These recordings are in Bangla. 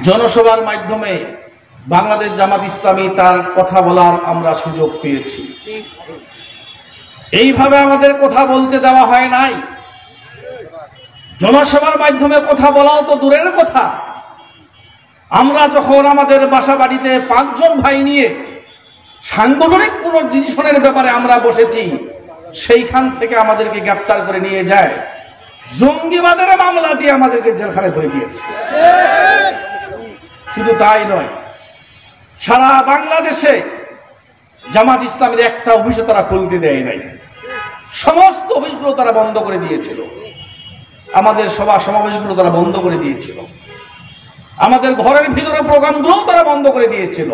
জনসভার মাধ্যমে বাংলাদেশ জামাত ইসলামী তার কথা বলার আমরা সুযোগ পেয়েছি। এইভাবে আমাদের কথা বলতে দেওয়া হয় নাই। জনসভার মাধ্যমে কথা বলাও তো দূরের কথা, আমরা যখন আমাদের বাসা বাড়িতে 5 জন ভাই নিয়ে সাংগঠনিক কোন ডিসিশনের ব্যাপারে আমরা বসেছি, সেইখান থেকে আমাদেরকে গ্রেফতার করে নিয়ে যায়, জঙ্গিবাদের মামলা দিয়ে আমাদেরকে জেলখানায় ভরে দিয়েছে। শুধু তাই নয়, সারা বাংলাদেশে জামাত ইসলামের একটা অফিসও তারা খুলতে দেয় নাই, সমস্ত অফিসগুলো তারা বন্ধ করে দিয়েছিল, আমাদের সভা সমাবেশগুলো তারা বন্ধ করে দিয়েছিল, আমাদের ঘরের ভিতরে প্রোগ্রামগুলোও তারা বন্ধ করে দিয়েছিল।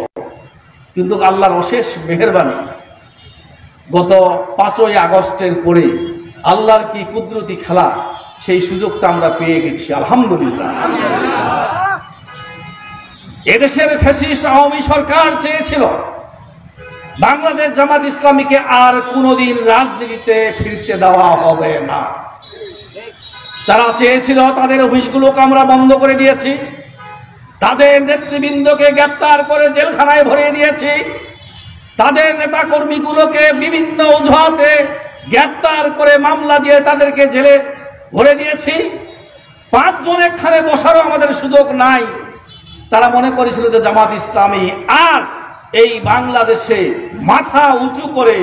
কিন্তু আল্লাহর অশেষ মেহেরবানি, গত 5ই আগস্টের পরে আল্লাহর কি কুদরতি খেলা, সেই সুযোগটা আমরা পেয়ে গেছি, আলহামদুলিল্লাহ। এদেশের ফ্যাসিস্ট আওয়ামী সরকার চেয়েছিল বাংলাদেশ জামাত ইসলামীকে আর কোনোদিন রাজনীতিতে ফিরতে দেওয়া হবে না। তারা চেয়েছিল তাদের অফিসগুলোকে আমরা বন্ধ করে দিয়েছি, তাদের নেতৃবৃন্দকে গ্রেফতার করে জেলখানায় ভরিয়ে দিয়েছি, তাদের নেতা কর্মীগুলোকে বিভিন্ন অজুহাতে গ্রেফতার করে মামলা দিয়ে তাদেরকে জেলে ভরে দিয়েছি। 5 জন একখানে বসারও আমাদের সুযোগ নাই। তারা মনে করেছিল যে জামাত ইসলামী আর এই বাংলাদেশে মাথা উঁচু করে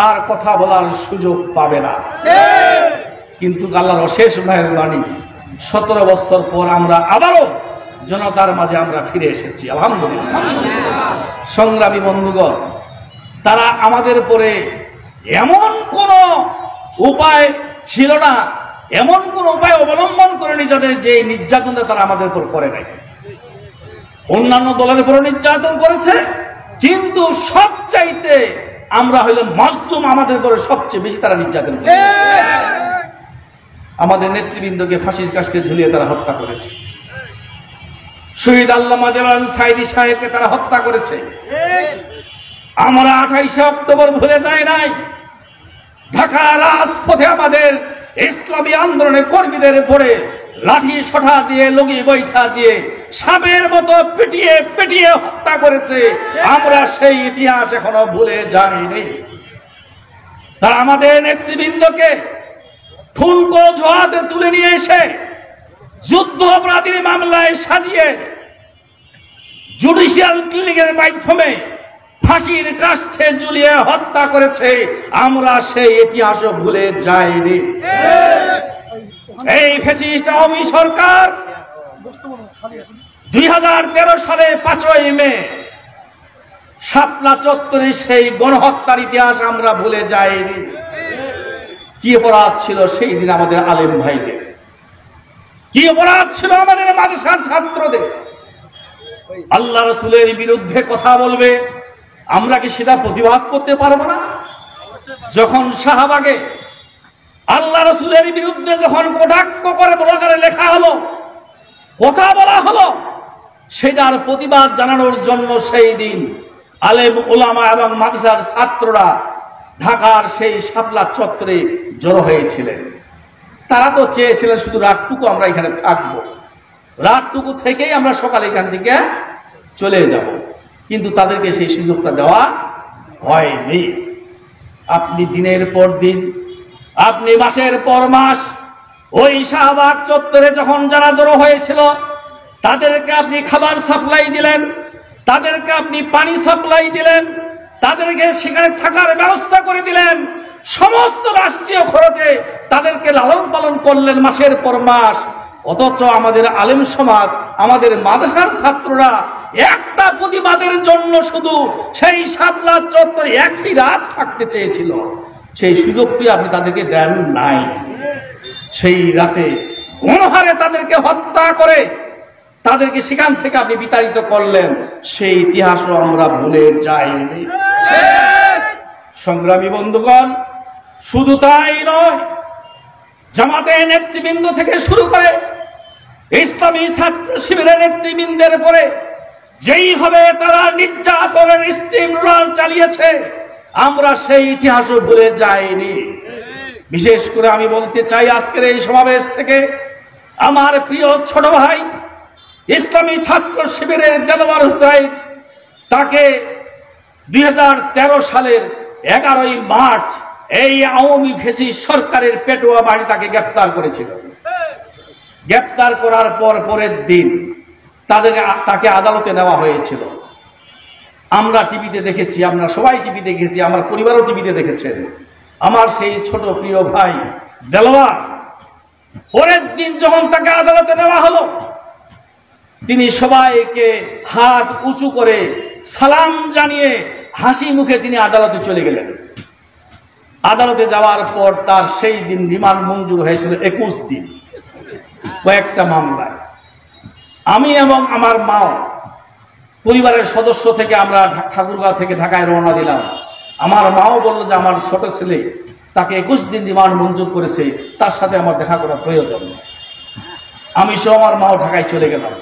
আর কথা বলার সুযোগ পাবে না। কিন্তু আল্লাহর অশেষ মেহেরবানি, 17 বছর পর আমরা আবারও জনতার মাঝে আমরা ফিরে এসেছি, আলহামদুলিল্লাহ। সংগ্রামী বন্ধুগণ, তারা আমাদের উপরে এমন কোন উপায় ছিল না, এমন কোন উপায় অবলম্বন করেনি যাদের যে নির্যাতনটা তারা আমাদের উপর করে নাই। অন্যান্য দলের উপর নির্যাতন করেছে, কিন্তু সবচাইতে আমরা হইলাম মাজলুম, আমাদের উপরে সবচেয়ে বেশি তারা নির্যাতন করেছে। আমাদের নেতৃবৃন্দকে ফাঁসির কাস্টে ঝুলিয়ে তারা হত্যা করেছে, শহীদ আল্লামা জালাল সাইদি সাহেবকে তারা হত্যা করেছে। আমরা 28শে অক্টোবর ভুলে যাই নাই। ঢাকা রাজপথে আমাদের ইসলামী আন্দোলনের কর্মীদের উপরে লাঠি সোঁটা দিয়ে, লগি বৈঠা দিয়ে, সাপের মতো পেটিয়ে পেটিয়ে হত্যা করেছে। আমরা সেই ইতিহাস এখনো ভুলে যাইনি। তারা আমাদের নেতৃবৃন্দকে ঠুনকো জোয়াতে তুলে নিয়ে এসে যুদ্ধ অপরাধীর মামলায় সাজিয়ে জুডিশিয়াল ক্লিনিকের মাধ্যমে ফাঁসির কাষ্ঠে ঝুলিয়ে হত্যা করেছে। আমরা সেই ইতিহাসও ভুলে যাইনি। এই ফ্যাসিস্ট আওয়ামী সরকার 2013 সালে 5ই মে শাপলা চত্বরে সেই গণহত্যার ইতিহাস আমরা ভুলে যাইনি। কি অপরাধ ছিল সেই দিন আমাদের আলেম ভাইদের, কি অপরাধ ছিল আমাদের মাদ্রাসার ছাত্রদের। আল্লাহ রাসূলের বিরুদ্ধে কথা বলবে, আমরা কি সেটা প্রতিবাদ করতে পারবো না? যখন শাহবাগে আল্লাহ রাসূলের বিরুদ্ধে যখন কটাক্ষ করে ব্লগারে লেখা হলো, কথা বলা হলো, সেটার প্রতিবাদ জানানোর জন্য সেই দিন আলেম ওলামা এবং মাদ্রাসার ছাত্ররা ঢাকার সেই শাপলা চত্বরে জড়ো হয়েছিলেন। তারা তো চেয়েছিলেন শুধু রাতটুকু আমরা এখানে থাকবো, রাতটুকু থেকেই আমরা সকালে এখান থেকে চলে যাব, কিন্তু তাদেরকে সেই সুযোগটা দেওয়া হয়নি। আপনি দিনের পর দিন, আপনি মাসের পর মাস ওই শাহবাগ চত্বরে যখন যারা জড়ো হয়েছিল তাদেরকে আপনি খাবার সাপ্লাই দিলেন, তাদেরকে আপনি পানি সাপ্লাই দিলেন, তাদেরকে সেখানে থাকার ব্যবস্থা করে দিলেন, সমস্ত রাষ্ট্রীয় খরচে তাদেরকে লালন পালন করলেন মাসের পর মাস। অথচ আমাদের আলেম সমাজ, আমাদের মাদ্রাসার ছাত্ররা একটা প্রতিবাদের জন্য শুধু সেই শাপলা চত্বরে একটি রাত থাকতে চেয়েছিল, সেই সুযোগটি আপনি তাদেরকে দেন নাই। সেই রাতে গণহারে তাদেরকে হত্যা করে তাদেরকে সেখান থেকে আপনি বিতাড়িত করলেন, সেই ইতিহাসও আমরা ভুলে যাইনি। সংগ্রামী বন্ধুগণ, শুধু তাই নয়, জামাতের নেতৃবৃন্দ থেকে শুরু করে ইসলামী ছাত্র শিবিরের নেতৃবৃন্দের উপরে যেইভাবে তারা নির্যাতনের স্টিম রোলার চালিয়েছে, আমরা সেই ইতিহাসও ভুলে যাইনি। বিশেষ করে আমি বলতে চাই, আজকের এই সমাবেশ থেকে আমার প্রিয় ছোট ভাই ইসলামী ছাত্র শিবিরের দেলোয়ার হোসেন তাকে 2013 সালের 11ই মার্চ এই আওয়ামী ফ্যাসিস্ট সরকারের পেটোয়া বাহিনী তাকে গ্রেফতার করেছিল। গ্রেফতার করার পরের দিন তাকে আদালতে নেওয়া হয়েছিল। আমরা টিভিতে দেখেছি, আমরা সবাই টিভিতে দেখেছি, আমার পরিবারও টিভিতে দেখেছেন। আমার সেই ছোট প্রিয় ভাই দেলোয়ার পরের দিন যখন তাকে আদালতে নেওয়া হলো, তিনি সবাইকে হাত উঁচু করে সালাম জানিয়ে হাসি মুখে তিনি আদালতে চলে গেলেন। আদালতে যাওয়ার পর তার সেই দিন রিমান্ড মঞ্জুর হয়েছিল 21 দিন কয়েকটা মামলায়। আমি এবং আমার মা পরিবারের সদস্য থেকে আমরা ঠাকুরগাঁও থেকে ঢাকায় রওনা দিলাম। আমার মাও বলল যে আমার ছোট ছেলে তাকে 21 দিন রিমান্ড মঞ্জুর করেছে, তার সাথে আমার দেখা করা প্রয়োজন। আমি সহ আমার মাও ঢাকায় চলে গেলাম।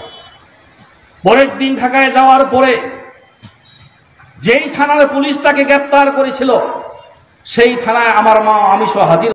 পরের দিন ঢাকায় যাওয়ার পরে যেই থানার পুলিশ তাকে গ্রেফতার করেছিল সেই থানায় আমার মা আমি সহ হাজির